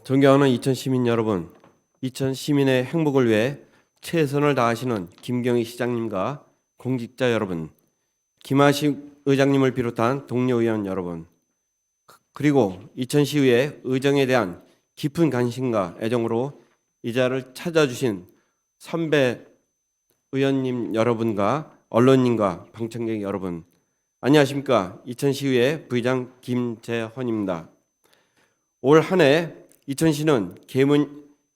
존경하는 이천 시민 여러분, 이천 시민의 행복을 위해 최선을 다하시는 김경희 시장님과 공직자 여러분, 김하식 의장님을 비롯한 동료 의원 여러분, 그리고 이천시의회 의정에 대한 깊은 관심과 애정으로 이 자리를 찾아주신 선배 의원님 여러분과 언론인과 방청객 여러분, 안녕하십니까. 이천시의회 부의장 김재헌입니다. 올 한 해 이천시는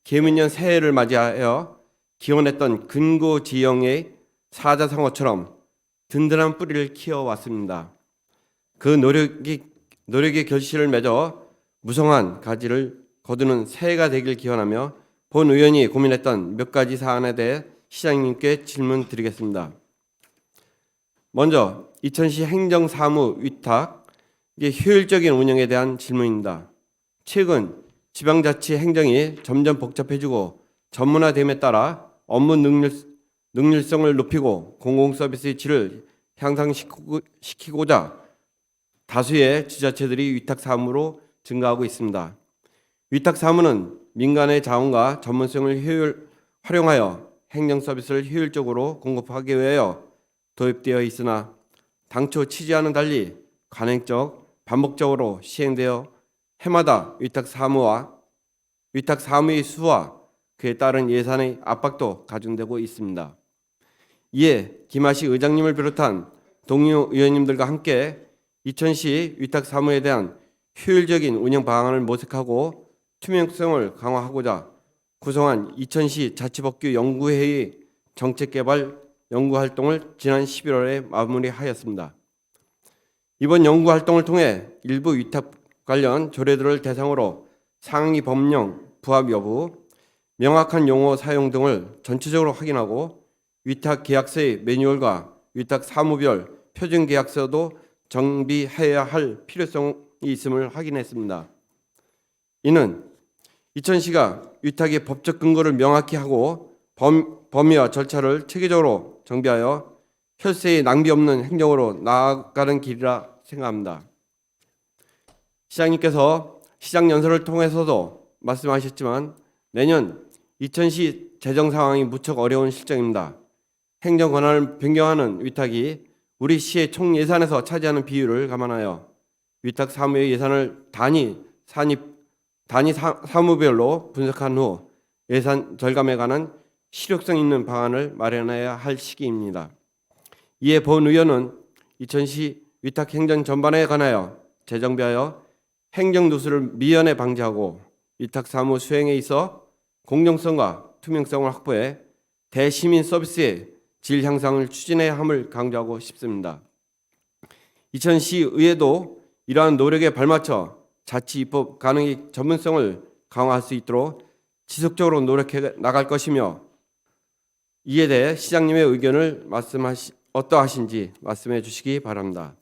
계문년 새해를 맞이하여 기원했던 근고 지형의 사자성어처럼 든든한 뿌리를 키워왔습니다. 그 노력의 결실을 맺어 무성한 가지를 거두는 새해가 되길 기원하며 본 의원이 고민했던 몇 가지 사안에 대해 시장님께 질문 드리겠습니다. 먼저 이천시 행정사무 위탁 효율적인 운영에 대한 질문입니다. 최근 지방자치 행정이 점점 복잡해지고 전문화됨에 따라 업무 능률성을 높이고 공공서비스의 질을 향상시키고자 다수의 지자체들이 위탁사무로 증가하고 있습니다. 위탁사무는 민간의 자원과 전문성을 활용하여 행정서비스를 효율적으로 공급하기 위하여 도입되어 있으나 당초 취지와는 달리 관행적, 반복적으로 시행되어 해마다 위탁사무의 수와 그에 따른 예산의 압박도 가중되고 있습니다. 이에 김하식 의장님을 비롯한 동료 의원님들과 함께 이천시 위탁사무에 대한 효율적인 운영 방안을 모색하고 투명성을 강화하고자 구성한 이천시 자치법규 연구회의 정책개발 연구활동을 지난 11월에 마무리하였습니다. 이번 연구활동을 통해 일부 위탁 관련 조례들을 대상으로 상위 법령 부합 여부, 명확한 용어 사용 등을 전체적으로 확인하고 위탁 계약서의 매뉴얼과 위탁 사무별 표준 계약서도 정비해야 할 필요성이 있음을 확인했습니다. 이는 이천시가 위탁의 법적 근거를 명확히 하고 범위와 절차를 체계적으로 정비하여 혈세의 낭비 없는 행정으로 나아가는 길이라 생각합니다. 시장님께서 시장연설을 통해서도 말씀하셨지만 내년 이천시 재정 상황이 무척 어려운 실정입니다. 행정 권한을 변경하는 위탁이 우리 시의 총 예산에서 차지하는 비율을 감안하여 위탁 사무의 예산을 단위 사무별로 분석한 후 예산 절감에 관한 실효성 있는 방안을 마련해야 할 시기입니다. 이에 본 의원은 이천시 위탁 행정 전반에 관하여 재정비하여 행정 누수를 미연에 방지하고 위탁 사무 수행에 있어 공정성과 투명성을 확보해 대시민 서비스의 질 향상을 추진해야 함을 강조하고 싶습니다. 이천시 의회도 이러한 노력에 발맞춰 자치 입법 가능의 전문성을 강화할 수 있도록 지속적으로 노력해 나갈 것이며 이에 대해 시장님의 의견을 어떠하신지 말씀해 주시기 바랍니다.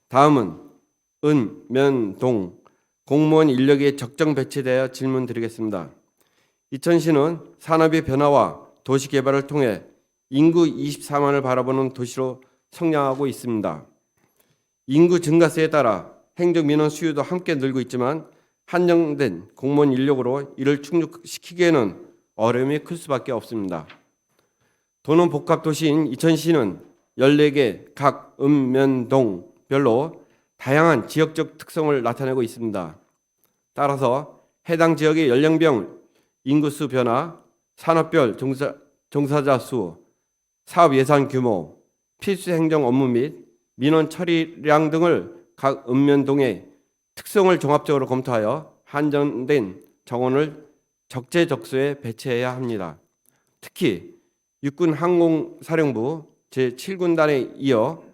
다음은 은,면,동 공무원 인력이 적정 배치되어 질문 드리겠습니다. 이천시는 산업의 변화와 도시 개발을 통해 인구 24만을 바라보는 도시로 성장하고 있습니다. 인구 증가세에 따라 행정민원 수요도 함께 늘고 있지만 한정된 공무원 인력으로 이를 충족시키기에는 어려움이 클 수밖에 없습니다. 도는 복합 도시인 이천시는 14개 각 은, 면, 동별로 다양한 지역적 특성을 나타내고 있습니다. 따라서 해당 지역의 연령별 인구수 변화, 산업별 종사자 수, 사업 예산 규모, 필수 행정 업무 및 민원 처리량 등을 각 읍면동의 특성을 종합적으로 검토하여 한정된 정원을 적재적소에 배치해야 합니다. 특히 육군 항공사령부 제7군단에 이어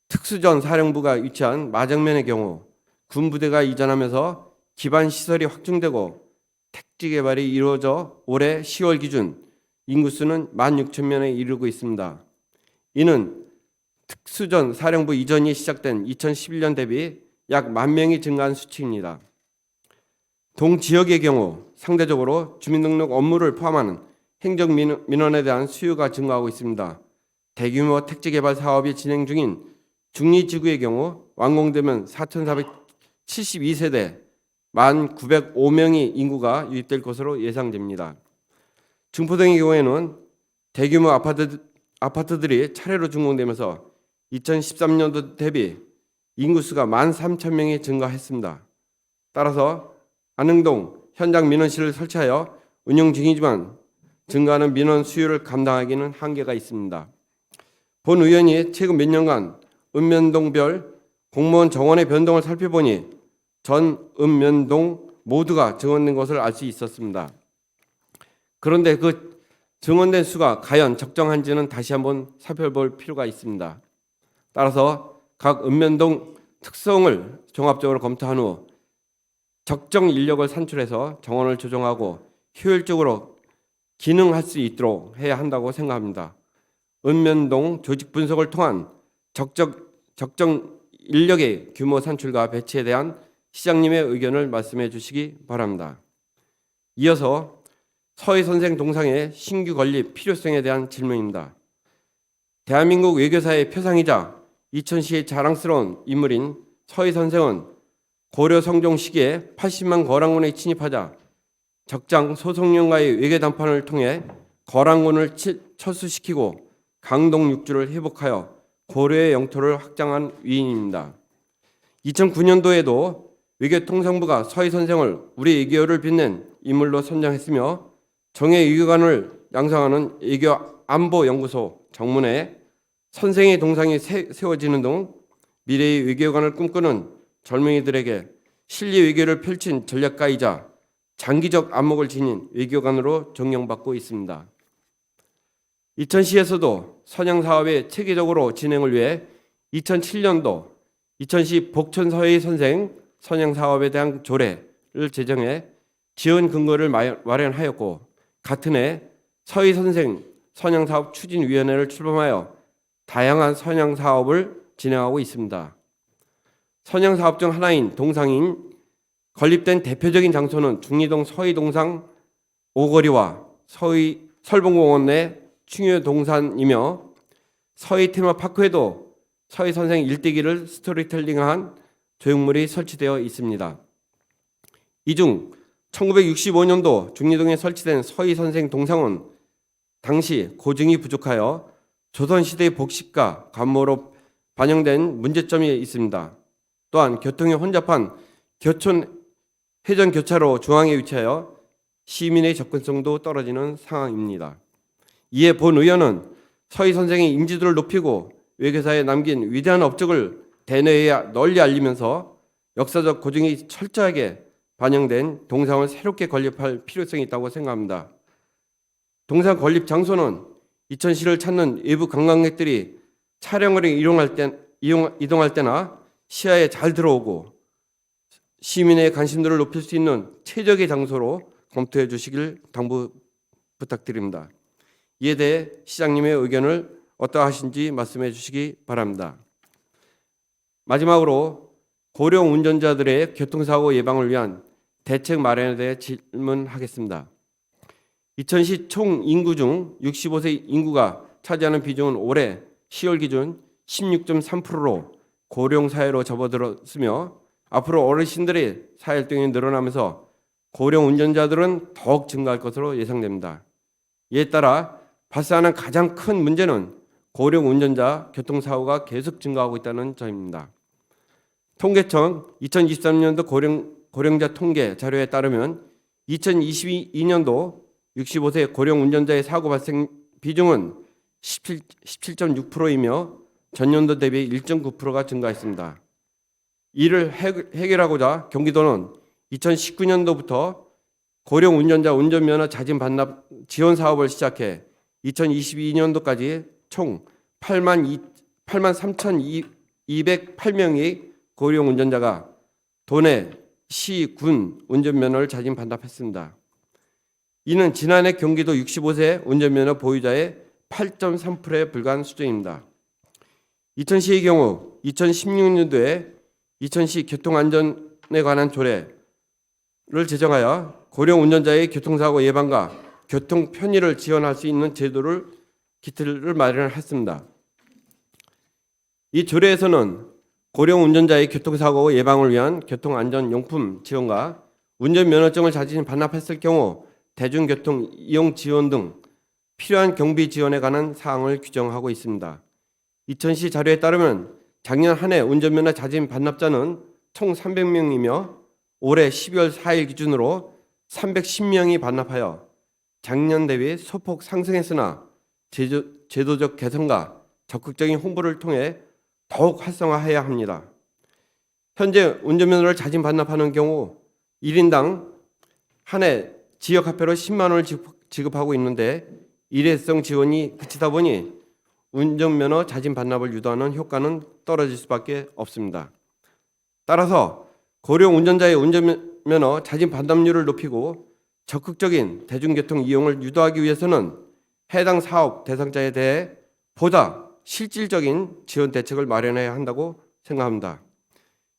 특수전 사령부가 위치한 마정면의 경우 군부대가 이전하면서 기반 시설이 확충되고 택지 개발이 이루어져 올해 10월 기준 인구수는 16,000명에 이르고 있습니다. 이는 특수전 사령부 이전이 시작된 2011년 대비 약 10,000명이 증가한 수치입니다. 동지역의 경우 상대적으로 주민등록 업무를 포함하는 행정민원에 대한 수요가 증가하고 있습니다. 대규모 택지 개발 사업이 진행 중인 중리지구의 경우 완공되면 4,472세대, 1,905명의 인구가 유입될 것으로 예상됩니다. 중포동의 경우에는 대규모 아파트들이 차례로 준공되면서 2013년도 대비 인구수가 13,000명이 증가했습니다. 따라서 안흥동 현장 민원실을 설치하여 운영 중이지만 증가하는 민원 수요를 감당하기는 한계가 있습니다. 본 의원이 최근 몇 년간 읍면동별 공무원 정원의 변동을 살펴보니 전 읍면동 모두가 증원된 것을 알 수 있었습니다. 그런데 그 증원된 수가 과연 적정한지는 다시 한번 살펴볼 필요가 있습니다. 따라서 각 읍면동 특성을 종합적으로 검토한 후 적정 인력을 산출해서 정원을 조정하고 효율적으로 기능할 수 있도록 해야 한다고 생각합니다. 읍면동 조직 분석을 통한 적정 인력의 규모 산출과 배치에 대한 시장님의 의견을 말씀해 주시기 바랍니다. 이어서 서희 선생 동상의 신규 건립 필요성에 대한 질문입니다. 대한민국 외교사의 표상이자 이천시의 자랑스러운 인물인 서희 선생은 고려 성종 시기에 80만 거란군에 침입하자 적장 소송령과의 외교 담판을 통해 거란군을 철수시키고 강동 육주를 회복하여 고려의 영토를 확장한 위인입니다. 2009년도에도 외교통상부가 서희 선생을 우리 외교를 빛낸 인물로 선정했으며 정예 외교관을 양성하는 외교안보연구소 정문에 선생의 동상이 세워지는 등 미래의 외교관을 꿈꾸는 젊은이들에게 실리 외교를 펼친 전략가이자 장기적 안목을 지닌 외교관으로 존경받고 있습니다. 이천시에서도 선양사업의 체계적으로 진행을 위해 2007년도 이천시 복천서희 선생 선양사업에 대한 조례를 제정해 지원 근거를 마련하였고 같은 해 서희 선생 선양사업 추진위원회를 출범하여 다양한 선양사업을 진행하고 있습니다. 선양사업 중 하나인 동상인 건립된 대표적인 장소는 중리동 서희동상 오거리와 설봉공원 내 충효동산이며 서희 테마파크에도 서희 선생 일대기를 스토리텔링한 조형물이 설치되어 있습니다. 이 중 1965년도 중리동에 설치된 서희 선생 동상은 당시 고증이 부족하여 조선시대의 복식과 감모로 반영된 문제점이 있습니다. 또한 교통이 혼잡한 교촌 회전 교차로 중앙에 위치하여 시민의 접근성도 떨어지는 상황입니다. 이에 본 의원은 서희 선생의 인지도를 높이고 외교사에 남긴 위대한 업적을 대내에 널리 알리면서 역사적 고증이 철저하게 반영된 동상을 새롭게 건립할 필요성이 있다고 생각합니다. 동상 건립 장소는 이천시를 찾는 외부 관광객들이 촬영을 이동할 때나 시야에 잘 들어오고 시민의 관심도를 높일 수 있는 최적의 장소로 검토해 주시길 당부 부탁드립니다. 이에 대해 시장님의 의견을 어떠하신지 말씀해 주시기 바랍니다. 마지막으로 고령 운전자들의 교통사고 예방을 위한 대책 마련에 대해 질문하겠습니다. 이천시 총 인구 중 65세 인구가 차지하는 비중은 올해 10월 기준 16.3%로 고령 사회로 접어들었으며 앞으로 어르신들의 사회활동이 늘어나면서 고령 운전자들은 더욱 증가할 것으로 예상됩니다. 이에 따라 발생하는 가장 큰 문제는 고령 운전자 교통사고가 계속 증가하고 있다는 점입니다. 통계청 2023년도 고령자 통계 자료에 따르면 2022년도 65세 고령 운전자의 사고 발생 비중은 17.6%이며 전년도 대비 1.9%가 증가했습니다. 이를 해결하고자 경기도는 2019년도부터 고령 운전자 운전면허 자진 반납 지원 사업을 시작해 2022년도까지 총 83,208명의 고령 운전자가 도내 시, 군 운전면허를 자진 반납했습니다. 이는 지난해 경기도 65세 운전면허 보유자의 8.3%에 불과한 수준입니다. 이천시의 경우 2016년도에 이천시 교통안전에 관한 조례를 제정하여 고령 운전자의 교통사고 예방과 교통 편의를 지원할 수 있는 기틀을 마련했습니다. 이 조례에서는 고령 운전자의 교통사고 예방을 위한 교통안전용품 지원과 운전면허증을 자진 반납했을 경우 대중교통 이용 지원 등 필요한 경비 지원에 관한 사항을 규정하고 있습니다. 2000시 자료에 따르면 작년 한 해 운전면허 자진 반납자는 총 300명이며 올해 12월 4일 기준으로 310명이 반납하여 작년 대비 소폭 상승했으나 제도적 개선과 적극적인 홍보를 통해 더욱 활성화해야 합니다. 현재 운전면허를 자진 반납하는 경우 1인당 한 해 지역화폐로 10만 원을 지급하고 있는데 일회성 지원이 그치다 보니 운전면허 자진 반납을 유도하는 효과는 떨어질 수밖에 없습니다. 따라서 고령 운전자의 운전면허 자진 반납률을 높이고 적극적인 대중교통 이용을 유도하기 위해서는 해당 사업 대상자에 대해 보다 실질적인 지원 대책을 마련해야 한다고 생각합니다.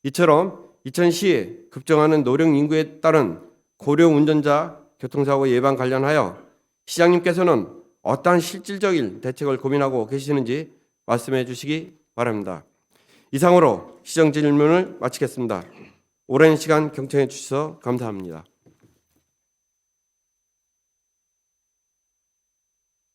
이처럼 2000시 급증하는 노령 인구에 따른 고령 운전자 교통사고 예방 관련하여 시장님께서는 어떠한 실질적인 대책을 고민하고 계시는지 말씀해 주시기 바랍니다. 이상으로 시정 질문을 마치겠습니다. 오랜 시간 경청해 주셔서 감사합니다.